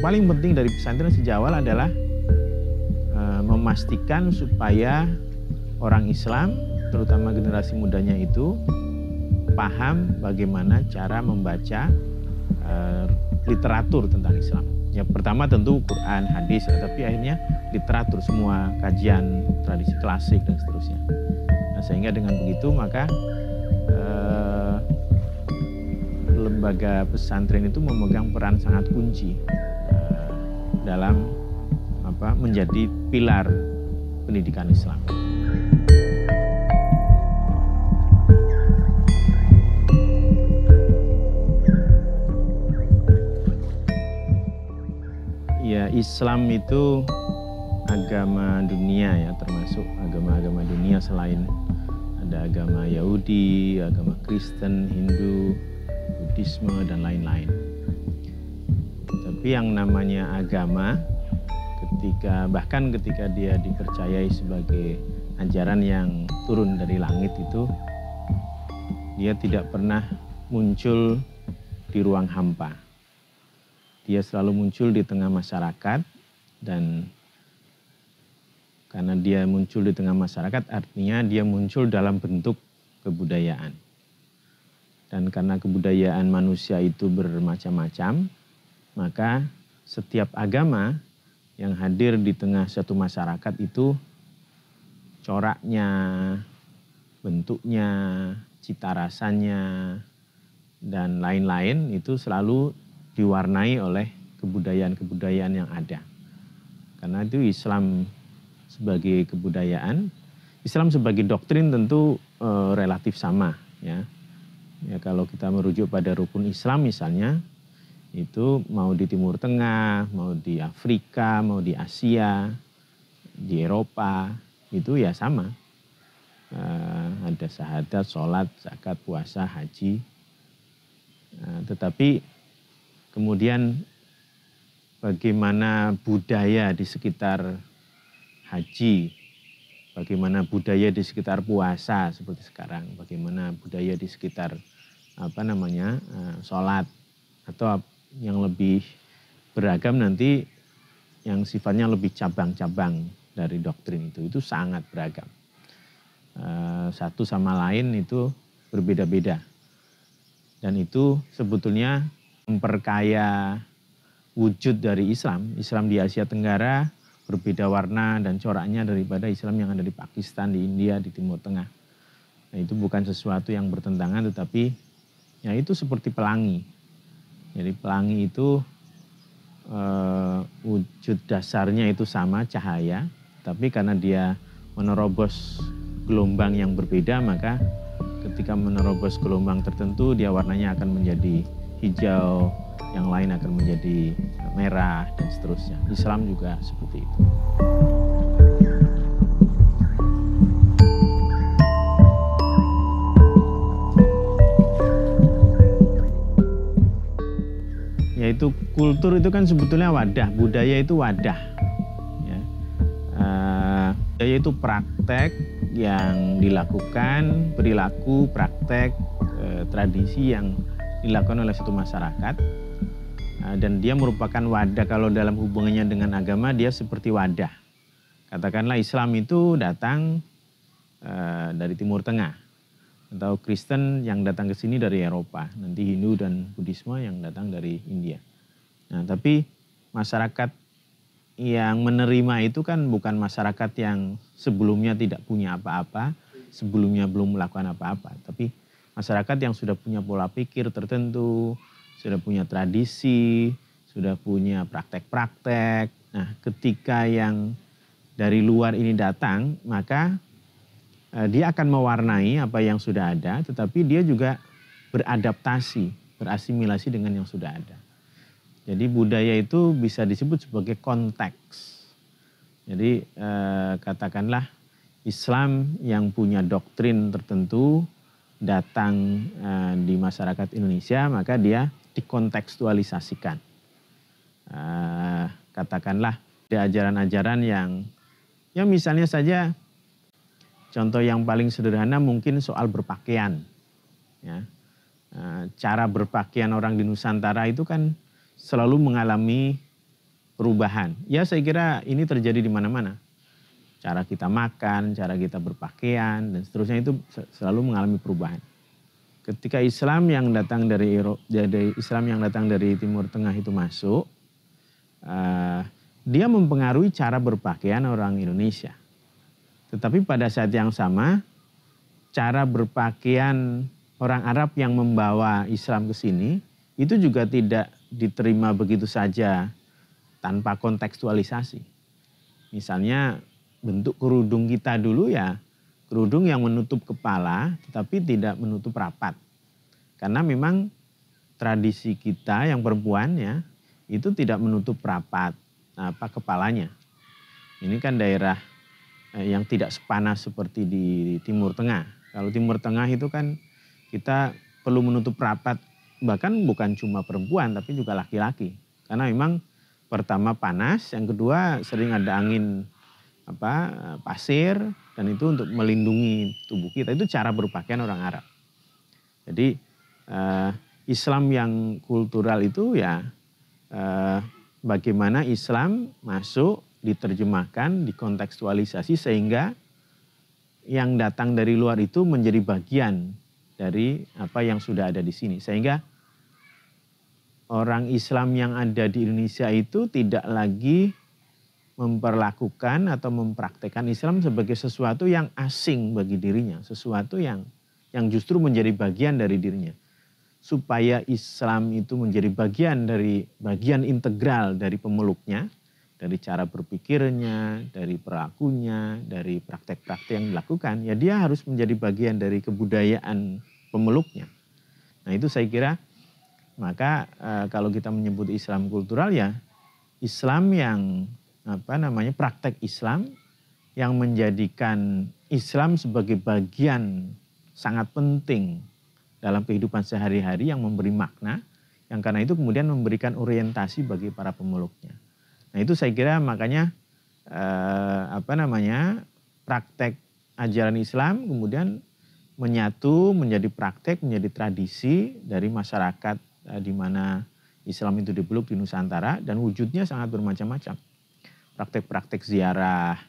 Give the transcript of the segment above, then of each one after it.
paling penting dari pesantren sejak awal adalah memastikan supaya orang Islam, terutama generasi mudanya itu paham bagaimana cara membaca literatur tentang Islam. Ya, pertama tentu Quran, hadis, tapi akhirnya literatur, semua kajian tradisi klasik dan seterusnya. Nah, sehingga dengan begitu maka lembaga pesantren itu memegang peran sangat kunci dalam menjadi pilar pendidikan Islam. Ya, Islam itu agama dunia ya, termasuk agama-agama dunia selain ada agama Yahudi, agama Kristen, Hindu, Buddhisme, dan lain-lain. Tapi yang namanya agama, bahkan ketika dia dipercayai sebagai ajaran yang turun dari langit itu, dia tidak pernah muncul di ruang hampa. Dia selalu muncul di tengah masyarakat, dan karena dia muncul di tengah masyarakat artinya dia muncul dalam bentuk kebudayaan. Dan karena kebudayaan manusia itu bermacam-macam, maka setiap agama yang hadir di tengah satu masyarakat itu coraknya, bentuknya, cita rasanya, dan lain-lain itu selalu diwarnai oleh kebudayaan-kebudayaan yang ada. Karena itu Islam sebagai kebudayaan, Islam sebagai doktrin tentu relatif sama ya. Ya, kalau kita merujuk pada rukun Islam misalnya, itu mau di Timur Tengah, mau di Afrika, mau di Asia, di Eropa, itu ya sama. Ada syahadat, sholat, zakat, puasa, haji. Tetapi kemudian bagaimana budaya di sekitar haji, bagaimana budaya di sekitar puasa seperti sekarang, bagaimana budaya di sekitar sholat, atau yang lebih beragam nanti yang sifatnya lebih cabang-cabang dari doktrin itu sangat beragam. Satu sama lain itu berbeda-beda. Dan itu sebetulnya memperkaya wujud dari Islam. Islam di Asia Tenggara berbeda warna dan coraknya daripada Islam yang ada di Pakistan, di India, di Timur Tengah. Nah, itu bukan sesuatu yang bertentangan, tetapi ya itu seperti pelangi. Jadi pelangi itu wujud dasarnya itu sama, cahaya, tapi karena dia menerobos gelombang yang berbeda, maka ketika menerobos gelombang tertentu dia warnanya akan menjadi hijau, yang lain akan menjadi merah, dan seterusnya. Islam juga seperti itu. Yaitu kultur itu kan sebetulnya wadah, budaya itu wadah. Ya. Budaya itu praktek yang dilakukan, perilaku, praktek, tradisi yang dilakukan oleh satu masyarakat. Dan dia merupakan wadah. Kalau dalam hubungannya dengan agama, dia seperti wadah. Katakanlah Islam itu datang dari Timur Tengah, atau Kristen yang datang ke sini dari Eropa, nanti Hindu dan Buddhisme yang datang dari India. Nah, tapi masyarakat yang menerima itu kan bukan masyarakat yang sebelumnya tidak punya apa-apa, sebelumnya belum melakukan apa-apa, tapi masyarakat yang sudah punya pola pikir tertentu, sudah punya tradisi, sudah punya praktek-praktek. Nah, ketika yang dari luar ini datang, maka dia akan mewarnai apa yang sudah ada, tetapi dia juga beradaptasi, berasimilasi dengan yang sudah ada. Jadi budaya itu bisa disebut sebagai konteks. Jadi katakanlah Islam yang punya doktrin tertentu datang di masyarakat Indonesia, maka dia dikontekstualisasikan. Katakanlah ada ajaran-ajaran yang misalnya saja, contoh yang paling sederhana mungkin soal berpakaian. Ya. Cara berpakaian orang di Nusantara itu kan selalu mengalami perubahan. Ya saya kira ini terjadi di mana-mana. Cara kita makan, cara kita berpakaian, dan seterusnya itu selalu mengalami perubahan. Ketika Islam yang datang dari Timur Tengah itu masuk, dia mempengaruhi cara berpakaian orang Indonesia. Tetapi pada saat yang sama, cara berpakaian orang Arab yang membawa Islam ke sini itu juga tidak diterima begitu saja tanpa kontekstualisasi. Misalnya bentuk kerudung kita dulu ya, kerudung yang menutup kepala tetapi tidak menutup rapat. Karena memang tradisi kita yang perempuan ya, itu tidak menutup rapat kepalanya. Ini kan daerah yang tidak sepanas seperti di Timur Tengah. Kalau Timur Tengah itu kan kita perlu menutup rapat, bahkan bukan cuma perempuan tapi juga laki-laki. Karena memang pertama panas, yang kedua sering ada angin pasir, dan itu untuk melindungi tubuh kita. Itu cara berpakaian orang Arab. Jadi Islam yang kultural itu ya bagaimana Islam masuk, diterjemahkan, dikontekstualisasi sehingga yang datang dari luar itu menjadi bagian dari apa yang sudah ada di sini. Sehingga orang Islam yang ada di Indonesia itu tidak lagi memperlakukan atau mempraktekkan Islam sebagai sesuatu yang asing bagi dirinya. Sesuatu yang justru menjadi bagian dari dirinya. Supaya Islam itu menjadi bagian integral dari pemeluknya, dari cara berpikirnya, dari perilakunya, dari praktek-praktek yang dilakukan, ya dia harus menjadi bagian dari kebudayaan pemeluknya. Nah itu saya kira, maka kalau kita menyebut Islam kultural ya Islam yang praktek Islam yang menjadikan Islam sebagai bagian sangat penting dalam kehidupan sehari-hari yang memberi makna, yang karena itu kemudian memberikan orientasi bagi para pemeluknya. Nah itu saya kira makanya praktek ajaran Islam kemudian menyatu menjadi praktek, menjadi tradisi dari masyarakat di mana Islam itu dipeluk di Nusantara, dan wujudnya sangat bermacam-macam. Praktek-praktek ziarah,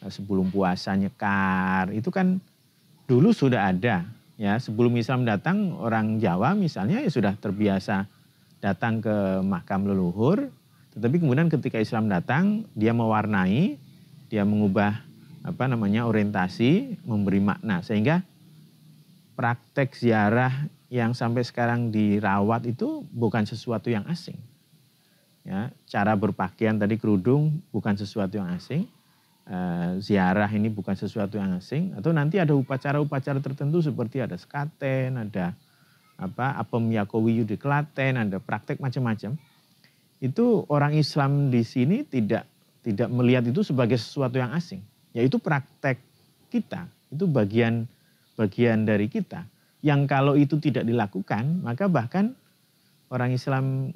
sebelum puasa nyekar, itu kan dulu sudah ada. Ya, sebelum Islam datang, orang Jawa misalnya ya sudah terbiasa datang ke makam leluhur. Tetapi kemudian ketika Islam datang, dia mewarnai, dia mengubah orientasi, memberi makna, sehingga praktek ziarah yang sampai sekarang dirawat itu bukan sesuatu yang asing. Ya, cara berpakaian tadi kerudung bukan sesuatu yang asing. Ziarah ini bukan sesuatu yang asing, atau nanti ada upacara-upacara tertentu seperti ada sekaten, ada apem yakowiyu di Klaten, ada praktek macam-macam. Itu orang Islam di sini tidak melihat itu sebagai sesuatu yang asing, yaitu praktek kita, itu bagian dari kita. Yang kalau itu tidak dilakukan, maka bahkan orang Islam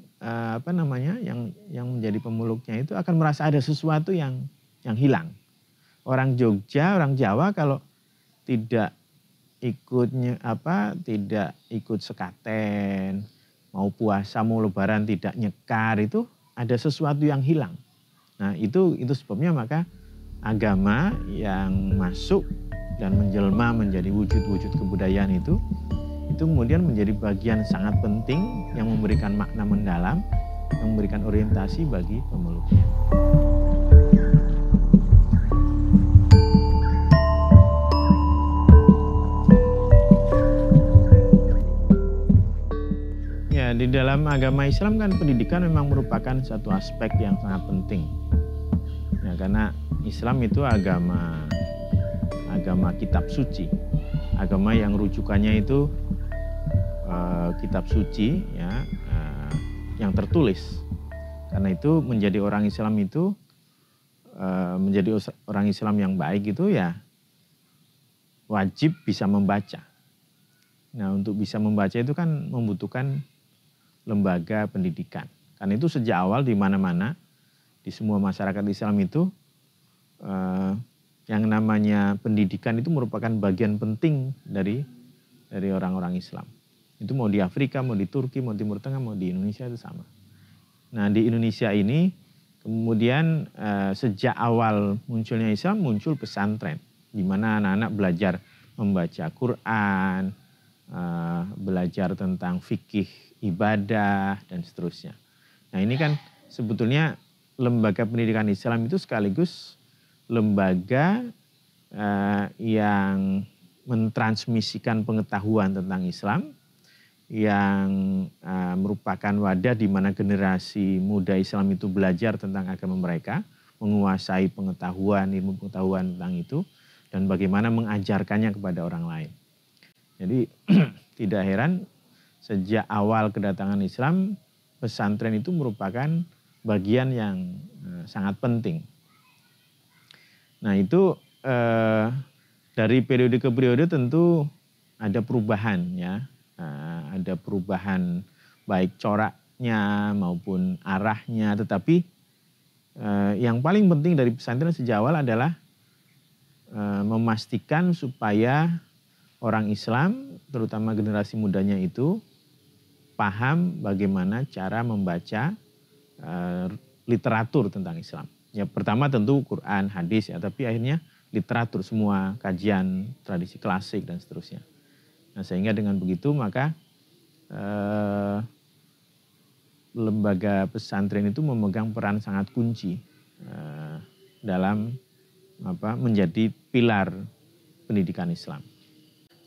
yang menjadi pemeluknya itu akan merasa ada sesuatu yang hilang. Orang Jogja, orang Jawa kalau tidak tidak ikut sekaten, mau puasa, mau lebaran tidak nyekar, itu ada sesuatu yang hilang. Nah, itu sebabnya maka agama yang masuk dan menjelma menjadi wujud-wujud kebudayaan itu kemudian menjadi bagian sangat penting yang memberikan makna mendalam, yang memberikan orientasi bagi pemeluknya. Di dalam agama Islam kan pendidikan memang merupakan satu aspek yang sangat penting. Ya, karena Islam itu agama kitab suci, agama yang rujukannya itu kitab suci, ya, yang tertulis. Karena itu menjadi orang Islam itu menjadi orang Islam yang baik itu ya wajib bisa membaca. Nah, untuk bisa membaca itu kan membutuhkan lembaga pendidikan. Karena itu sejak awal di mana-mana, di semua masyarakat Islam itu, yang namanya pendidikan itu merupakan bagian penting dari orang-orang Islam. Itu mau di Afrika, mau di Turki, mau di Timur Tengah, mau di Indonesia itu sama. Nah di Indonesia ini kemudian sejak awal munculnya Islam muncul pesantren, di mana anak-anak belajar membaca Quran, belajar tentang fikih ibadah dan seterusnya. Nah ini kan sebetulnya lembaga pendidikan Islam itu sekaligus lembaga yang mentransmisikan pengetahuan tentang Islam, yang merupakan wadah di mana generasi muda Islam itu belajar tentang agama mereka, menguasai pengetahuan, ilmu pengetahuan tentang itu, dan bagaimana mengajarkannya kepada orang lain. Jadi tidak heran sejak awal kedatangan Islam, pesantren itu merupakan bagian yang sangat penting. Nah itu dari periode ke periode tentu ada perubahan ya, ada perubahan baik coraknya maupun arahnya, tetapi yang paling penting dari pesantren sejak awal adalah memastikan supaya orang Islam, terutama generasi mudanya itu paham bagaimana cara membaca literatur tentang Islam. Ya pertama tentu Quran, hadis ya, tapi akhirnya literatur semua, kajian, tradisi klasik dan seterusnya. Nah sehingga dengan begitu maka lembaga pesantren itu memegang peran sangat kunci dalam menjadi pilar pendidikan Islam.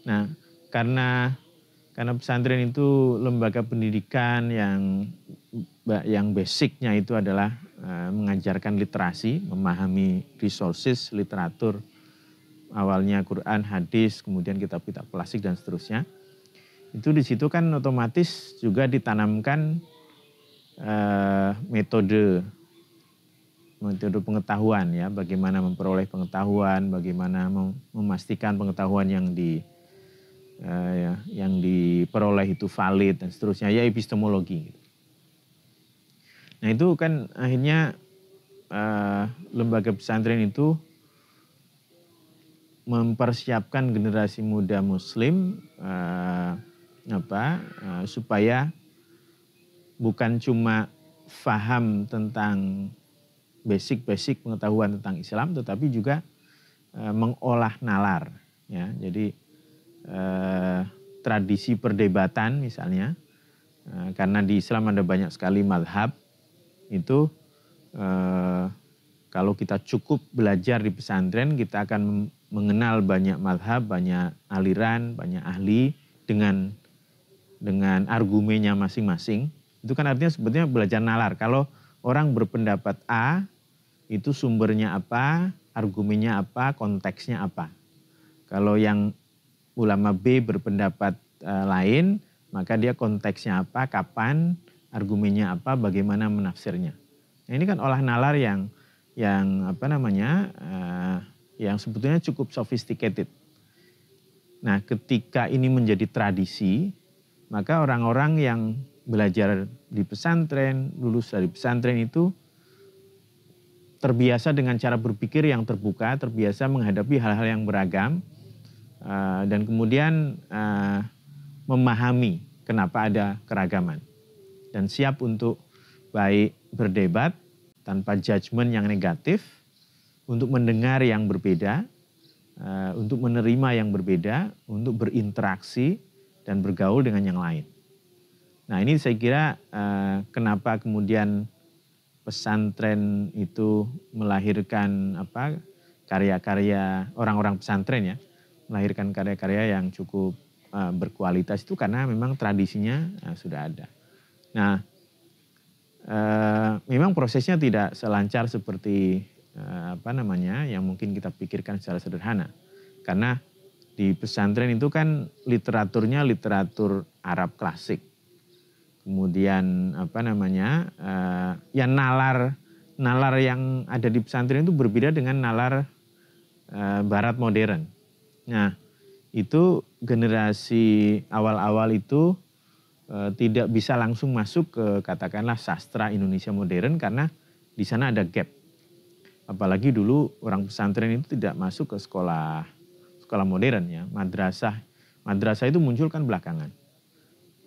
Nah karena pesantren itu lembaga pendidikan yang basicnya itu adalah mengajarkan literasi, memahami resources, literatur, awalnya Quran, hadis, kemudian kitab-kitab klasik dan seterusnya. Itu di situ kan otomatis juga ditanamkan metode pengetahuan ya, bagaimana memperoleh pengetahuan, bagaimana memastikan pengetahuan yang diperoleh itu valid dan seterusnya, ya epistemologi. Nah itu kan akhirnya lembaga pesantren itu mempersiapkan generasi muda Muslim supaya bukan cuma faham tentang basic pengetahuan tentang Islam, tetapi juga mengolah nalar. Ya, jadi tradisi perdebatan misalnya, karena di Islam ada banyak sekali madhab, itu kalau kita cukup belajar di pesantren, kita akan mengenal banyak madhab, banyak aliran, banyak ahli dengan argumennya masing-masing. Itu kan artinya sebetulnya belajar nalar. Kalau orang berpendapat A, itu sumbernya apa, argumennya apa, konteksnya apa. Kalau yang ulama B berpendapat lain, maka dia konteksnya apa, kapan, argumennya apa, bagaimana menafsirnya. Nah, ini kan olah nalar yang sebetulnya cukup sophisticated. Nah, ketika ini menjadi tradisi, maka orang-orang yang belajar di pesantren, lulus dari pesantren itu terbiasa dengan cara berpikir yang terbuka, terbiasa menghadapi hal-hal yang beragam, dan kemudian memahami kenapa ada keragaman. Dan siap untuk baik berdebat tanpa judgement yang negatif, untuk mendengar yang berbeda, untuk menerima yang berbeda, untuk berinteraksi dan bergaul dengan yang lain. Nah ini saya kira kenapa kemudian pesantren itu melahirkan karya-karya orang-orang pesantren ya, melahirkan karya-karya yang cukup berkualitas itu karena memang tradisinya sudah ada. Nah memang prosesnya tidak selancar seperti yang mungkin kita pikirkan secara sederhana. Karena di pesantren itu kan literaturnya literatur Arab klasik. Kemudian nalar yang ada di pesantren itu berbeda dengan nalar barat modern. Nah, itu generasi awal-awal itu tidak bisa langsung masuk ke katakanlah sastra Indonesia modern karena di sana ada gap. Apalagi dulu orang pesantren itu tidak masuk ke sekolah modern ya, madrasah itu muncul kan belakangan.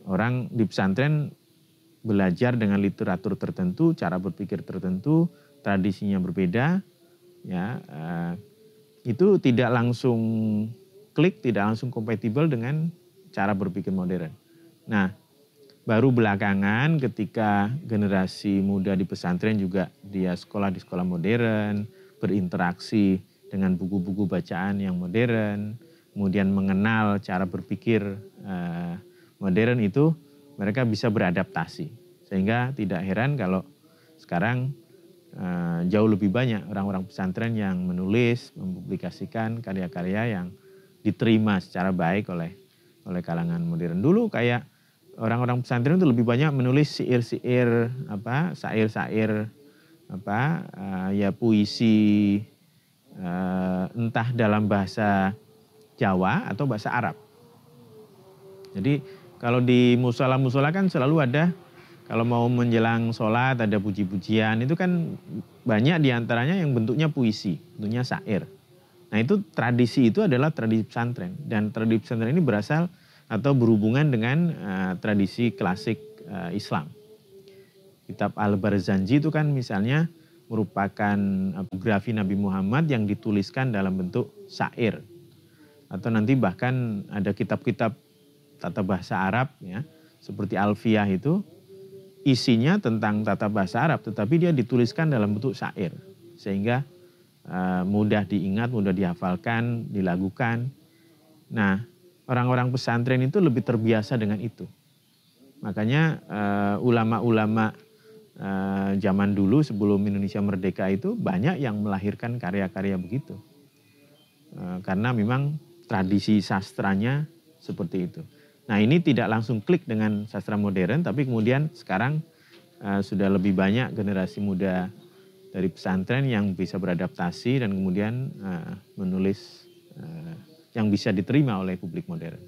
Orang di pesantren belajar dengan literatur tertentu, cara berpikir tertentu, tradisinya berbeda, ya itu tidak langsung klik, tidak langsung kompatibel dengan cara berpikir modern. Nah, baru belakangan ketika generasi muda di pesantren juga dia sekolah di sekolah modern, berinteraksi dengan buku-buku bacaan yang modern, kemudian mengenal cara berpikir modern itu, mereka bisa beradaptasi. Sehingga tidak heran kalau sekarang jauh lebih banyak orang-orang pesantren yang menulis, mempublikasikan karya-karya yang diterima secara baik oleh kalangan modern. Dulu kayak orang-orang pesantren itu lebih banyak menulis syair-syair, syair-syair, ya puisi, entah dalam bahasa Jawa atau bahasa Arab. Jadi kalau di musola-musola kan selalu ada, kalau mau menjelang sholat ada puji-pujian, itu kan banyak diantaranya yang bentuknya puisi, bentuknya syair. Nah itu tradisi itu adalah tradisi pesantren, dan tradisi pesantren ini berasal atau berhubungan dengan tradisi klasik Islam. Kitab Al-Barzanji itu kan misalnya merupakan biografi Nabi Muhammad yang dituliskan dalam bentuk syair. Atau nanti bahkan ada kitab-kitab tata bahasa Arab ya, seperti Alfiyah itu isinya tentang tata bahasa Arab, tetapi dia dituliskan dalam bentuk syair. Sehingga mudah diingat, mudah dihafalkan, dilakukan. Nah, orang-orang pesantren itu lebih terbiasa dengan itu. Makanya ulama-ulama zaman dulu sebelum Indonesia merdeka itu banyak yang melahirkan karya-karya begitu. Karena memang tradisi sastranya seperti itu. Nah ini tidak langsung klik dengan sastra modern, tapi kemudian sekarang sudah lebih banyak generasi muda dari pesantren yang bisa beradaptasi dan kemudian menulis yang bisa diterima oleh publik modern.